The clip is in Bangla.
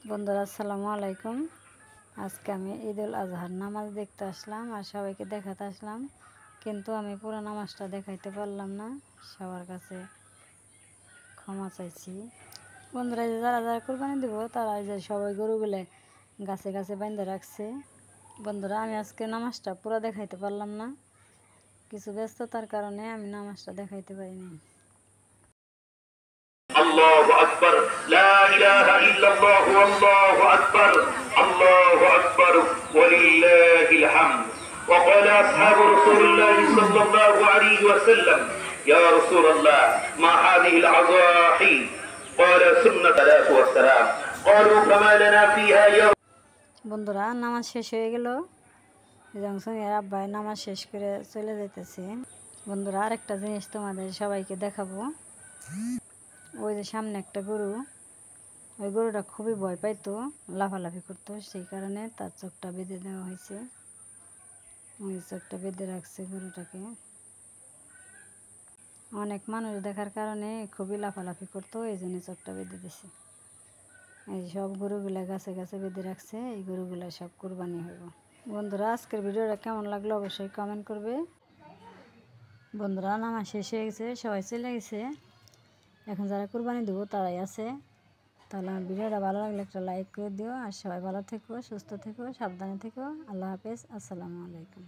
বন্ধুরা আসসালামু আলাইকুম। আজকে আমি ঈদুল আজহার নামাজ দেখতে আসলাম আর সবাইকে দেখাতে আসলাম, কিন্তু আমি পুরো নামাজটা দেখাইতে পারলাম না। সবার কাছে ক্ষমা চাইছি। বন্ধুরা যারা যারা কোরবানি দেবো তারা যে সবাই গরুগুলো গাছে গাছে বেঁধে রাখছে। বন্ধুরা আমি আজকে নামাজটা পুরো দেখাইতে পারলাম না, কিছু ব্যস্ততার কারণে আমি নামাজটা দেখাইতে পারিনি। الله أكبر لا إله إلا الله والله أكبر الله أكبر ولله الحمد. وقال أصحاب رسول الله صلى الله عليه وسلم يا رسول الله ما هذه العضاحي؟ قال سنة الصلاة والسلام. قالوا فما لنا فيها يا বন্ধুরা নামাজ শেষ হয়ে গেল, জংসনের আব্বাই নামাজ শেষ করে চলে যেতেছে। বন্ধুরা আরেকটা জিনিস তোমাদের সবাইকে দেখাবো। ওই যে সামনে একটা গরু, ওই গরুটা খুবই ভয় পাইতো, লাফালাফি করতো, সেই কারণে তার চোখটা বেঁধে দেওয়া হয়েছে। ওই চোখটা বেঁধে রাখছে গরুটাকে। অনেক মানুষ দেখার কারণে খুবই লাফালাফি করতো, এই জন্য চোখটা বেঁধে দিছে। এই সব গরুগুলা গাছে গাছে বেঁধে রাখছে, এই গরুগুলা সব কোরবানি হইব। বন্ধুরা আজকের ভিডিওটা কেমন লাগলো অবশ্যই কমেন্ট করবে। বন্ধুরা নামাজ শেষ হয়ে গেছে, সবাই চলে গেছে, এখন যারা কোরবানি দেবো তারাই আছে। তাহলে আমার ভিডিওটা ভালো লাগলে একটা লাইক করে দিও, আর সবাই ভালো থেকো, সুস্থ থেকো, সাবধানে থেকো। আল্লাহ হাফেজ, আসসালামু আলাইকুম।